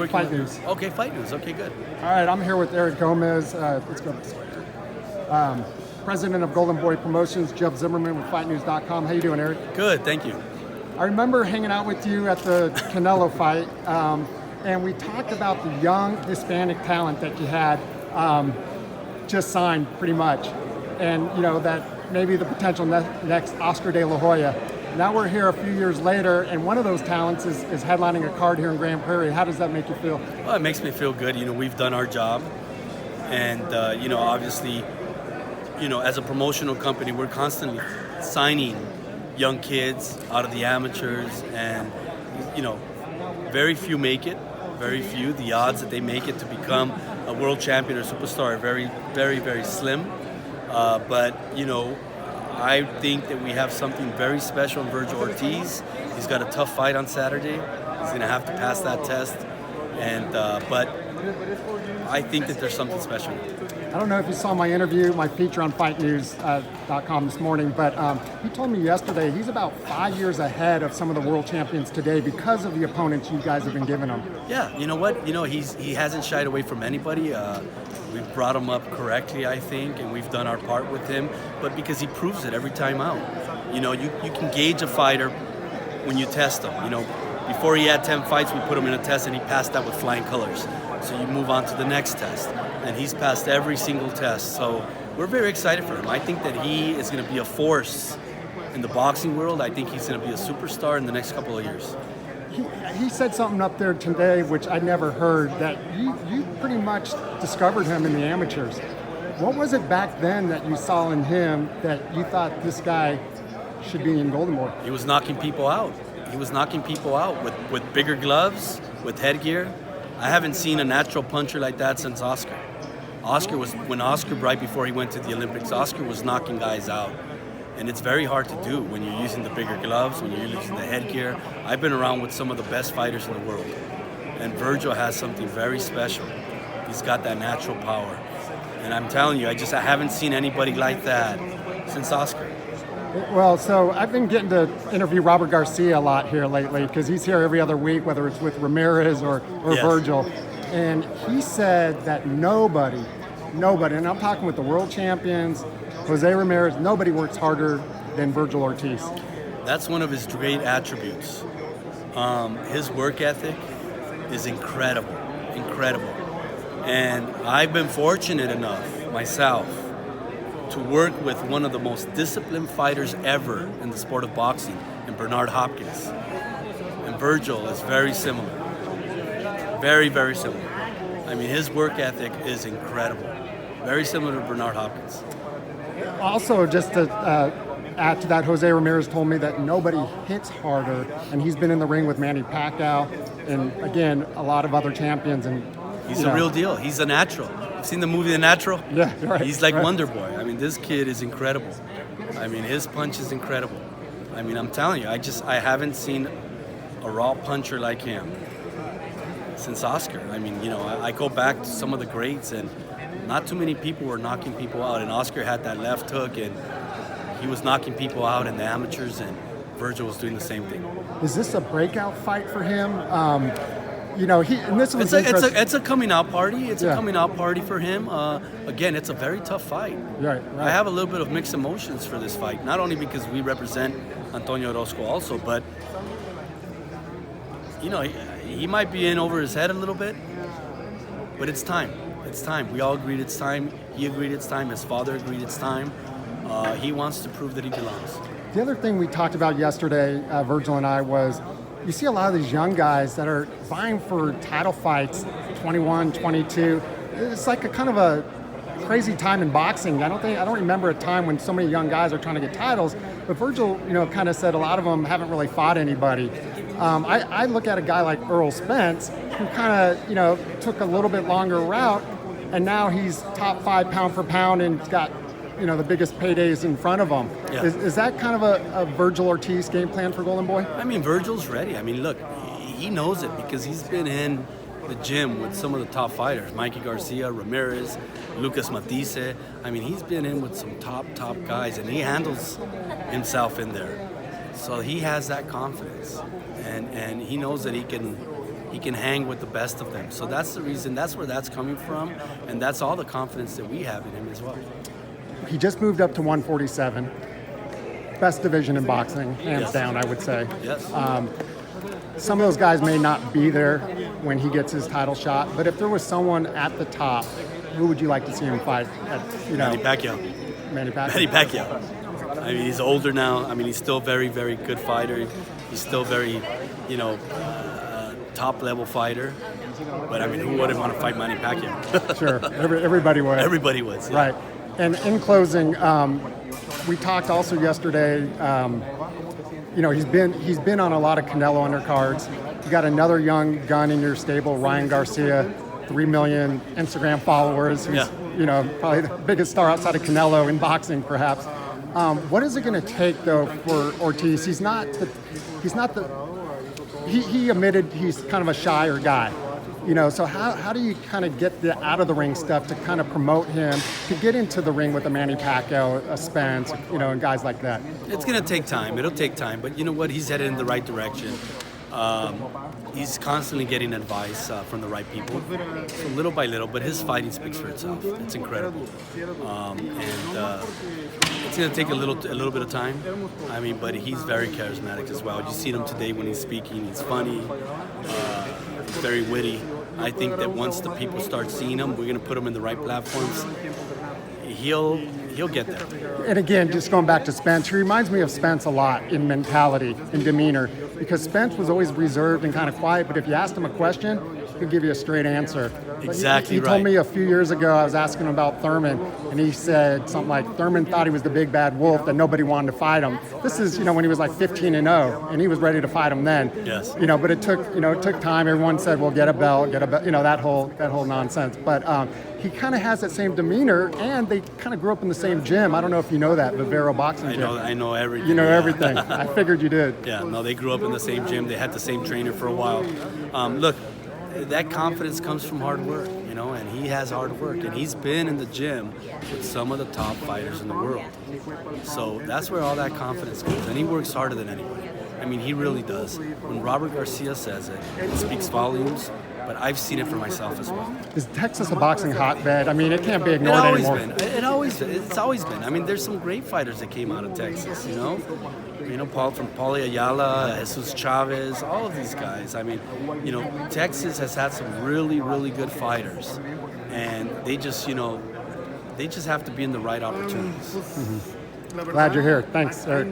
working Fight with? News. Okay, Fight News. Okay, good. All right, I'm here with Eric Gomez. Let's go this way. President of Golden Boy Promotions, Jeff Zimmerman with FightNews.com. How you doing, Eric? Good, thank you. I remember hanging out with you at the Canelo fight, and we talked about the young Hispanic talent that you had just signed, pretty much, and that maybe the potential next Oscar De La Hoya. Now we're here a few years later, and one of those talents is headlining a card here in Grand Prairie. How does that make you feel? Well, it makes me feel good. We've done our job, and obviously, as a promotional company, we're constantly signing young kids out of the amateurs, and very few make it. Very few. The odds that they make it to become a world champion or superstar are very, very, very slim. But I think that we have something very special in Vergil Ortiz. He's got a tough fight on Saturday. He's going to have to pass that test, but I think that there's something special. I don't know if you saw my interview, my feature on FightNews.com this morning, but he told me yesterday he's about 5 years ahead of some of the world champions today because of the opponents you guys have been giving him. Yeah, you know what? He hasn't shied away from anybody. We've brought him up correctly, I think, and we've done our part with him, but because he proves it every time out. You can gauge a fighter when you test him. Before he had 10 fights, we put him in a test and he passed that with flying colors. So you move on to the next test, and he's passed every single test. So we're very excited for him. I think that he is going to be a force in the boxing world. I think he's going to be a superstar in the next couple of years. He said something up there today, which I never heard, that you pretty much discovered him in the amateurs. What was it back then that you saw in him that you thought this guy should be in Golden Boy? He was knocking people out. He was knocking people out with bigger gloves, with headgear. I haven't seen a natural puncher like that since Oscar. When Oscar, right before he went to the Olympics, Oscar was knocking guys out. And it's very hard to do when you're using the bigger gloves, when you're using the headgear. I've been around with some of the best fighters in the world. And Vergil has something very special. He's got that natural power. And I'm telling you, I haven't seen anybody like that since Oscar. Well, so I've been getting to interview Robert Garcia a lot here lately because he's here every other week, whether it's with Ramirez or Yes. Vergil. And he said that nobody, and I'm talking with the world champions, Jose Ramirez, nobody works harder than Vergil Ortiz. That's one of his great attributes. His work ethic is incredible. And I've been fortunate enough myself to work with one of the most disciplined fighters ever in the sport of boxing, in Bernard Hopkins. And Vergil is very similar. Very, very similar. I mean, his work ethic is incredible. Very similar to Bernard Hopkins. Also, just to add to that, Jose Ramirez told me that nobody hits harder, and he's been in the ring with Manny Pacquiao and, again, a lot of other champions. And he's a real deal. He's a natural. You've seen the movie The Natural? Yeah, right. He's like Wonder Boy. I mean, this kid is incredible. I mean, his punch is incredible. I mean, I'm telling you, I haven't seen a raw puncher like him since Oscar. I mean, I go back to some of the greats, and not too many people were knocking people out. And Oscar had that left hook, and he was knocking people out in the amateurs, and Vergil was doing the same thing. Is this a breakout fight for him? And this was it's a coming out party. It's a coming out party for him. Again, it's a very tough fight. Right. I have a little bit of mixed emotions for this fight, not only because we represent Antonio Orozco also, but he might be in over his head a little bit, but it's time. It's time. We all agreed it's time. He agreed it's time. His father agreed it's time. He wants to prove that he belongs. The other thing we talked about yesterday, Vergil and I, was you see a lot of these young guys that are vying for title fights, 21, 22. It's like a kind of a crazy time in boxing. I don't remember a time when so many young guys are trying to get titles. But Vergil, kind of said a lot of them haven't really fought anybody. I look at a guy like Earl Spence, who kind of, took a little bit longer route, and now he's top 5 pound for pound and got, the biggest paydays in front of him. Yeah. Is that kind of a Vergil Ortiz game plan for Golden Boy? I mean, Vergil's ready. I mean, look, he knows it because he's been in the gym with some of the top fighters, Mikey Garcia, Ramirez, Lucas Matisse. I mean, he's been in with some top guys, and he handles himself in there. So he has that confidence, and he knows that he can he can hang with the best of them. So that's the reason, that's where that's coming from, and that's all the confidence that we have in him as well. He just moved up to 147. Best division in boxing, hands Yes. down, I would say. Yes. Some of those guys may not be there when he gets his title shot, but if there was someone at the top, who would you like to see him fight? Manny Pacquiao. Manny Pacquiao. Manny Pacquiao. I mean, he's older now. I mean, he's still very, very good fighter. He's still very, top-level fighter. But, I mean, who wouldn't want to fight Manny Pacquiao? Sure, everybody would. Everybody would. Yeah. Right. And in closing, we talked also yesterday. He's been on a lot of Canelo undercards. You got another young gun in your stable, Ryan Garcia, 3 million Instagram followers. Who's, probably the biggest star outside of Canelo in boxing, perhaps. What is it going to take though for Ortiz? He admitted he's kind of a shyer guy. So how do you kind of get the out of the ring stuff to kind of promote him to get into the ring with a Manny Pacquiao, a Spence, and guys like that? It's going to take time. It'll take time, but you know what? He's headed in the right direction. He's constantly getting advice from the right people, so little by little. But his fighting speaks for itself. It's incredible, and it's going to take a little bit of time. I mean, but he's very charismatic as well. You see him today when he's speaking. He's funny, very witty. I think that once the people start seeing him, we're going to put him in the right platforms. He'll get there. And again, just going back to Spence, he reminds me of Spence a lot in mentality, in demeanor, because Spence was always reserved and kind of quiet, but if you asked him a question, he'd give you a straight answer. Exactly right. He told me a few years ago, I was asking him about Thurman, and he said something like, Thurman thought he was the big bad wolf, that nobody wanted to fight him. This is, when he was like 15-0, and he was ready to fight him then. Yes. But it took time. Everyone said, well, get a belt, that whole nonsense. But he kind of has that same demeanor, and they kind of grew up in the same gym. I don't know if you know that, Vivero Boxing Gym. I know everything. You know everything. I figured you did. Yeah, no, they grew up in the same gym. They had the same trainer for a while. Look, that confidence comes from hard work, and he has hard work. And he's been in the gym with some of the top fighters in the world. So that's where all that confidence comes. And he works harder than anybody. I mean, he really does. When Robert Garcia says it, it speaks volumes. But I've seen it for myself as well. Is Texas a boxing hotbed? I mean, it can't be ignored anymore. It's always been. I mean, there's some great fighters that came out of Texas, Paulie Ayala, Jesus Chavez, all of these guys. I mean, Texas has had some really, really good fighters, and they just have to be in the right opportunities. Mm-hmm. Glad you're here. Thanks, Eric.